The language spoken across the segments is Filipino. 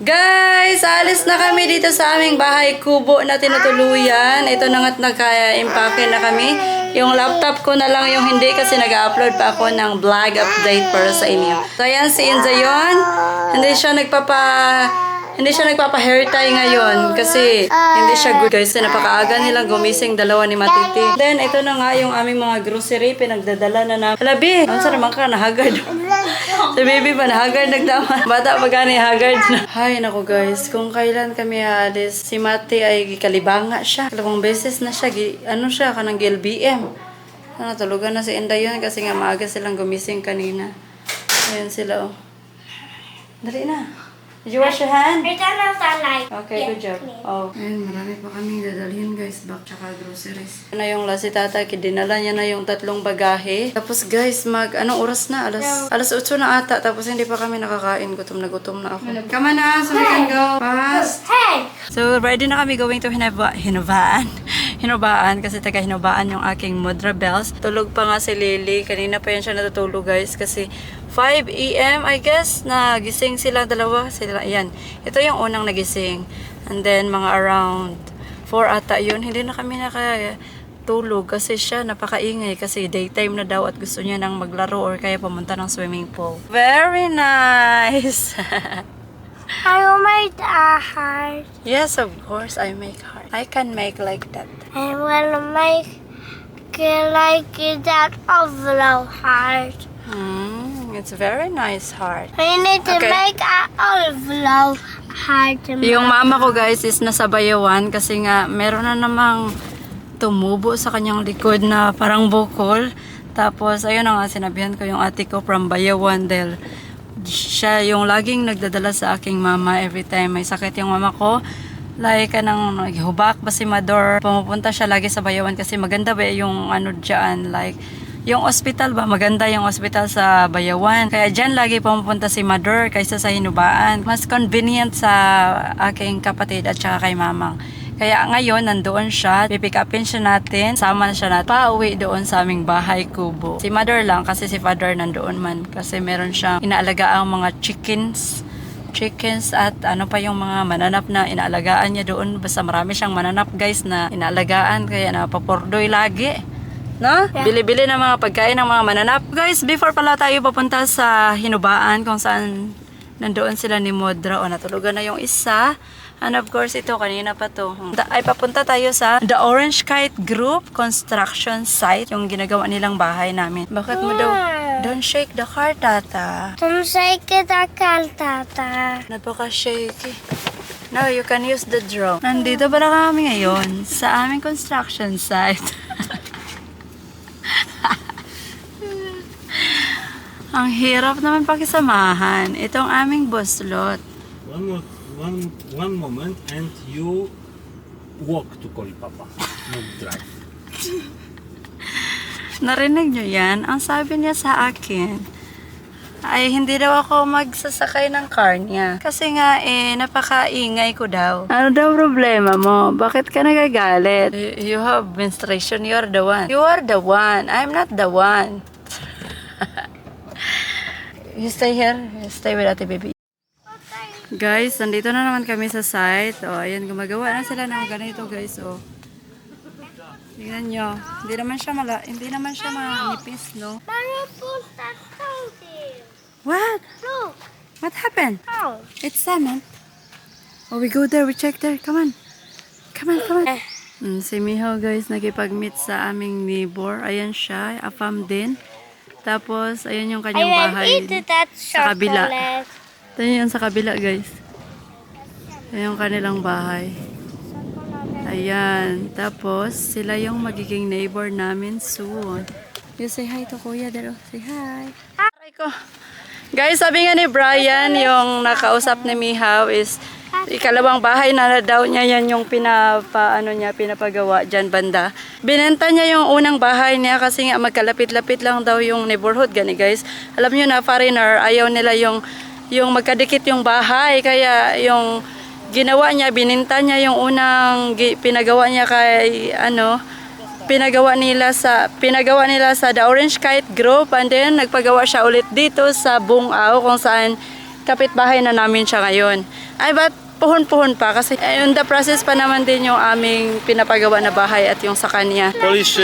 Guys, alis na kami dito sa aming bahay kubo na tinutuluyan. Ito na nga't nagka-impake na kami. Yung laptop ko na lang yung hindi kasi nag-upload pa ako ng vlog update para sa inyo. So ayan si Inzayon. Hindi siya nagpapa-hair tie ngayon kasi hindi siya good guys. Napakaaga nilang gumising dalawa ni Matiti. Then ito na nga yung aming mga grocery pinagdadala na namin. Alabi, saan naman ka nahagard? Si baby pa nahagard nagdama. Bata pa gani hagard na. Hay nako guys, kung kailan kami alis, si Mati ay kalibanga siya. Dalawang beses na siya, siya kanang GLBM. Natulugan na si Inday yun kasi nga maaga silang gumising kanina. Ayan sila oh. Dali na. Did you wash your hand? I turn off the light. Okay, good job. Oh. Ayun, marami pa kaming dadalhin guys, back tsaka groceries. Na yung lasi tata, dinala niya na yung 3 bagahe. Tapos guys, anong oras na? Alas 8 na ata, tapos hindi pa kami nakakain. Gutom na ako. Come on na, so we can go. Fast. Hey! So, ready na kami going to Hinubaan kasi taga Hinubaan yung aking Mudra Bells. Tulog pa nga si Lily. Kanina pa yan siya natutulog guys kasi 5 AM I guess na gising sila dalawa. Yan. Ito yung unang nagising. And then mga around 4 ata yun. Hindi na kami nakatulog kasi siya napakaingay kasi daytime na daw at gusto niya nang maglaro or kaya pumunta ng swimming pool. Very nice! I will make a heart. Yes, of course I make heart. I can make like that. I will make like that overall heart. It's a very nice heart. We need to Okay. make an overall heart. Yung mama ko guys is nasa Bayawan kasi nga meron na namang tumubo sa kanyang likod na parang bukol. Tapos ayun na nga sinabihan ko yung ate ko from Bayawan dahil siya yung laging nagdadala sa aking mama every time may sakit yung mama ko. Like kanang naghubak ba si Mador. Pumupunta siya lagi sa Bayawan kasi maganda ba yung ano dyan like yung ospital ba, maganda yung ospital sa Bayawan. Kaya dyan lagi pumupunta si Mador kaysa sa Hinubaan. Mas convenient sa aking kapatid at saka kay mamang. Kaya ngayon, nandoon siya. Pipick upin siya natin. Sama na siya natin. Pauwi doon sa aming bahay kubo. Si Mador lang kasi si Father nandoon man. Kasi meron siyang inaalagaan mga chickens at ano pa yung mga mananap na inaalagaan niya doon. Basta marami siyang mananap guys na inaalagaan. Kaya napapordoy lagi. No? Yeah. Bili-bili ng mga pagkain ng mga mananap. Guys, before pala tayo papunta sa Hinubaan kung saan nandoon sila ni Modra o natulugan na yung isa. And of course, ito kanina pa to. Ay papunta tayo sa The Orange Kite Group Construction Site, yung ginagawa nilang bahay namin. Bakit mo daw? Don't shake the car, tata. Don't shake it, Tata. Napaka-shaky. Now, you can use the drone. Nandito pala kami ngayon sa aming construction site. Ang hirap naman pakisamahan. Itong aming boslot. One moment and you walk to call Papa, not drive. Narinig nyo yan? Ang sabi niya sa akin, ay hindi daw ako magsasakay ng car niya. Kasi nga napakaingay ko daw. Ano daw problema mo? Bakit ka nagagalit? You have menstruation, you are the one. You are the one. I'm not the one. You stay here. You stay with ate baby. Guys, nandito na naman kami sa site. O, ayan, gumagawa na sila ng ganito, guys. O. Tingnan nyo. Hindi naman siya manipis, no? What? Look. What happened? Oh. It's cement. Oh, we go there. We check there. Come on. Come on. Si Miho, guys, nakipag-meet sa aming neighbor. Ayan siya. Afam din. Tapos, ayan yung I kanyang will bahay. eat that Sa kabila. chocolate. Ito yun sa kabila, guys. Ayan yung kanilang bahay. Ayan. Tapos, sila yung magiging neighbor namin soon. You say hi to Kuya, Dero. Say hi. Aray ko. Guys, sabi nga ni Brian, yung nakausap ni Mihaw is ikalawang bahay na daw niya yan yung pinapagawa dyan banda. Binenta niya yung unang bahay niya kasi nga magkalapit-lapit lang daw yung neighborhood. Gani guys. Alam niyo na, foreigner, ayaw nila yung magkadikit yung bahay. Kaya yung ginawa niya, bininta niya yung unang pinagawa niya kay pinagawa nila sa The Orange Kite Group and then nagpagawa siya ulit dito sa Bungaw kung saan kapitbahay na namin siya ngayon. Ay, ba't puhon-puhon pa? Kasi in the process pa naman din yung aming pinapagawa na bahay at yung sa kanya. Polish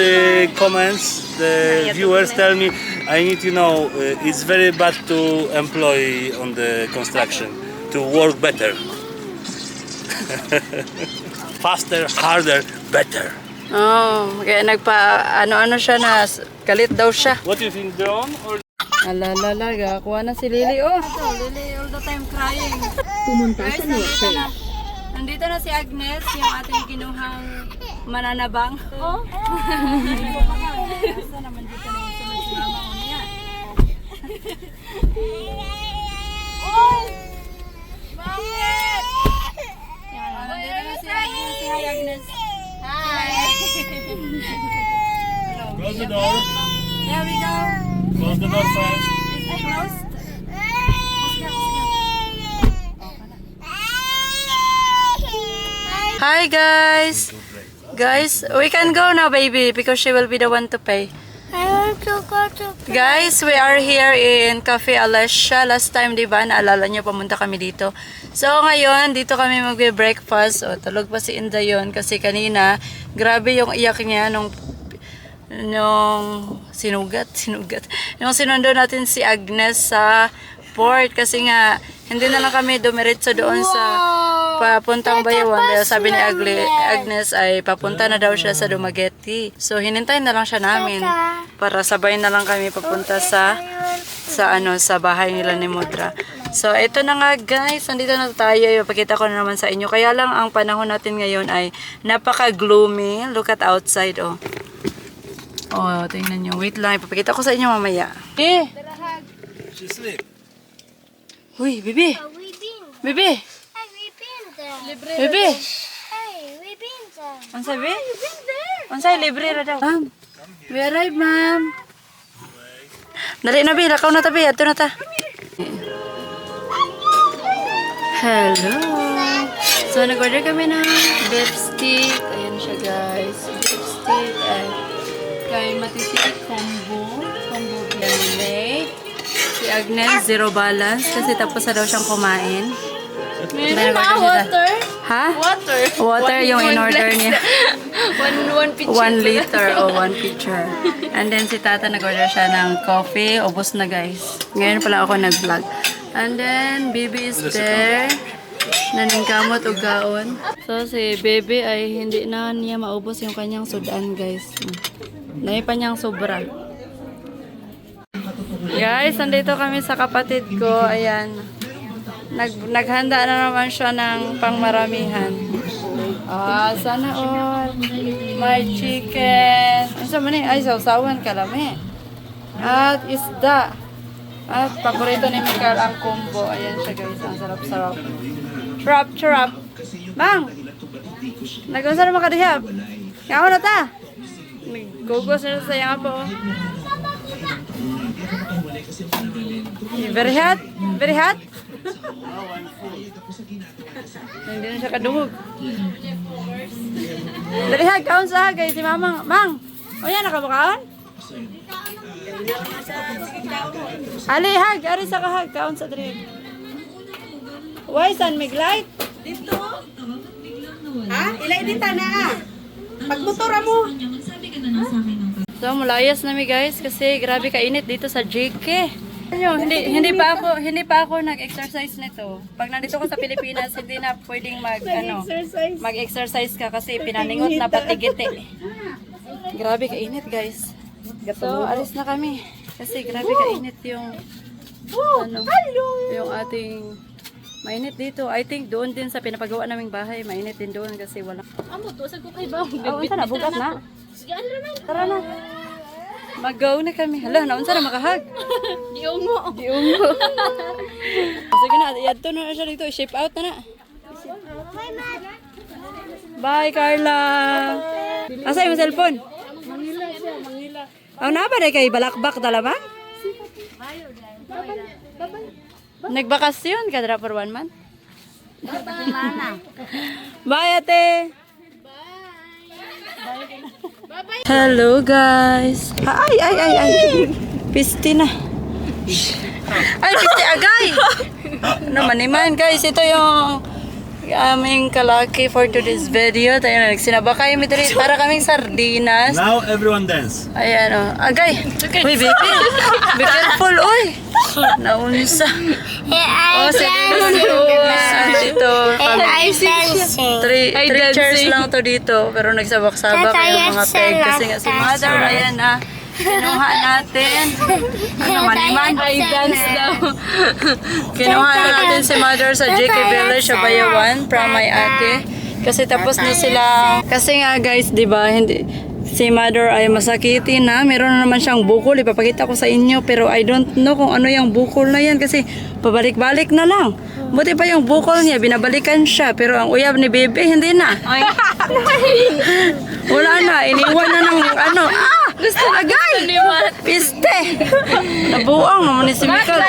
comments, the viewers tell me, I need to know, it's very bad to employ on the construction, to work better. Faster, harder, better. Oh, kaya ano-ano siya na galit daw siya. What do you think, drone or Alalala, kuha na si Lily. Oh, Lily all the time crying. Pumunta Guys, sa Norte. nandito na si Agnes, yung ating kinuhang mananabang. Oh? Asa naman dito na yung sunod si Mama ko niya. Yan, nandito na si Agnes. Si Hi Agnes. Hi. close the door? There we go. Close the door first. Is it closed? Hi guys! Guys, we can go now baby because she will be the one to pay. I want to go to Guys, we are here in Cafe Alessia. Last time, di ba, naalala nyo, pumunta kami dito. So, ngayon, dito kami magbe-breakfast. O, tulog pa si Inda yun kasi kanina, grabe yung iyak niya nung sinugat. Nung sinundo natin si Agnes sa port kasi nga, hindi na lang kami dumiretso doon sa papuntang Bayawan dahil sabi ni Agnes ay papunta na daw siya sa Dumaguete. So hinintay na lang siya namin para sabay na lang kami papunta sa bahay nila ni Mudra. So ito na nga guys, nandito na tayo. Ipakita ko na naman sa inyo. Kaya lang ang panahon natin ngayon ay napaka-gloomy. Look at outside oh. Oh, tingnan nyo. Wait lang, ipapakita ko sa inyo mamaya. Eh! She sleep. Uy, bibi! we been. Bibi! Hey, we been there. Bibi! Hey, we been there. Ang sabi? We been there. Ang sabi, libre na daw. Ma'am, we arrived, ma'am. Dali na, Bi. Lakaw na ta, Bi. Ato na ta. Hello. So, nag-order kami ng beef steak. Ayan siya, guys. Beef steak ay kay Matiti combo. Combo lemonade. Si Agnes, zero balance kasi tapos na daw siyang kumain. Meron na water. Ha? Water. Water yung in-order niya. One pitcher. 1 liter o 1 pitcher. And then si Tata nag-order siya ng coffee. Ubos na guys. Ngayon pala ako nag-vlog. And then Baby is there. Naningkamot o gaon. So si Baby ay hindi na niya maubos yung kanyang sudan guys. Dahil pa niyang sobra. Guys, nandito kami sa kapatid ko. Ayan. Naghanda na naman siya ng pangmaramihan. Sana all. May chicken. Ano sa mani? Ay, sausawan kalami. At isda. At paborito ni Mikael ang combo. Ayan siya guys. Ang sarap-sarap. Churap. Bang! Nag-unsa na makadihap? Ngaon na ta. Nag-gugos na sa yang apo. Very hot? Very hot? Hindi na siya kadungog. Very hot, kaon sa hagay si Mamang. Mang! O yan, nakabakaon? Ali, hag! Ari sa kahag, kaon sa drink. Why, San Miglight? Dito? Ha? Ilay dito na. Pagmotora mo. So, mulayas nami guys kasi grabe kainit dito sa JK. Ano, hindi pa ako nag-exercise nito. Pag nandito ko sa Pilipinas, hindi na pwedeng mag-exercise ka kasi pinaningot na patigiti. Grabe kainit, guys. So, alis na kami kasi grabe kainit yung yung ating mainit dito. I think doon din sa pinapagawa naming bahay, mainit din doon kasi wala. Amo to, sa kukay ba? Oh, unsa na bugat na. Sige, ano na? Tara na. Mag-go na kami. Hala, naunsa na makahag. Diungo. Sige na, yadto na siya dito. Shape out na na. Bye, Carla. Asa yung cellphone? Manila siya, Manila. Ang napa na kay balakbak talaman? Nagbakasyon ka dra for 1 month? Bye, ate. Hello guys. Ay. Pisti na. Ay, pisti agay. Ano maniman guys, ito yung aming kalaki for today's video. Tayo na nagsinabakay mi diri para kaming sardinas. Now everyone dance. Ayan o. Agay! Uy, baby! Be careful, uy! Naunsa. Oh, si dito. And I dancing. Three chairs lang to dito. Pero nagsabak-sabak yung mga peg. Kasi nga si mother, ayan na. Kinuha natin. Ano, maniman? I dance daw. Kinuha natin si mother sa JK Village sa Bayawan from my ate. Kasi tapos na sila. Kasi nga guys, di ba, hindi, si mother ay masakitin na. Meron na naman siyang bukol. Ipapakita ko sa inyo. Pero I don't know kung ano yung bukol na yan. Kasi pabalik-balik na lang. Buti pa yung bukol niya, binabalikan siya. Pero ang uyab ni Bebe, hindi na. Wala na. Iniwan na ng ano. Gusto agay! Piste! Nabuang naman ni si Mikael.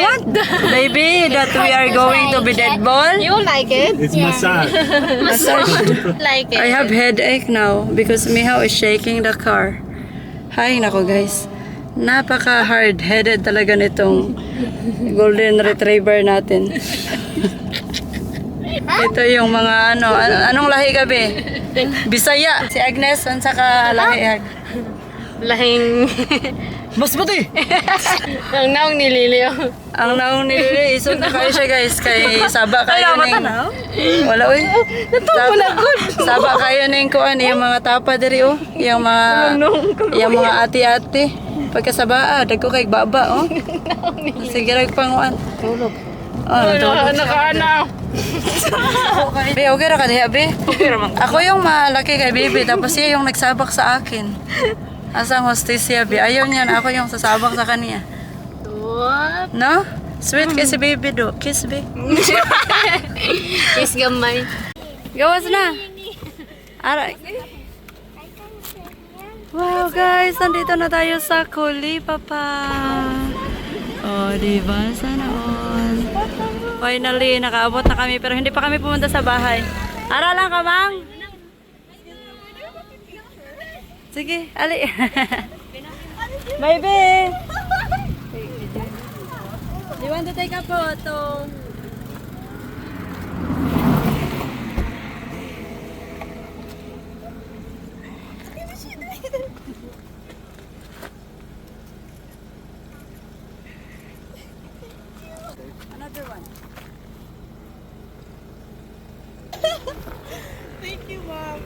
What? Baby, that we are going to be dead ball? You like it? It's massage. Massage. Like it. I have headache now because Mihaw is shaking the car. Hay nako guys. Napaka hard-headed talaga nitong golden retriever natin. Ito yung mga ano, anong lahi ka be? Bisaya. Si Agnes, unsa ka lahi? Lahing... Mas buti! Ang naong nililiw. Ang naong nilili, isog na kayo siya guys, kay saba kayo ning... Wala uy. Saba kayo ning kuan, yung mga tapa diri oh. Yung mga ati-ati. Pagkasaba, dagko kay baba oh. Sige rag panguan. Tulog. Oh, natulog. Nakaana. Be, okay ra ka diha be? Ako yung malaki kay baby, tapos siya yung nagsabak sa akin. Asang hostess siya be? Ayaw niya na ako yung sasabak sa kanya. What? No? Sweet kasi baby do. Kiss be. Is gamay. Gawas na. Aray. Wow guys, nandito na tayo sa Kuli Papa. Oh, diba? Sana all. Finally, nakaabot na kami pero hindi pa kami pumunta sa bahay. Ara lang ka, Mang? Sige, ali. Baby! Do you want to take a photo? Another one. Thank you, Mom.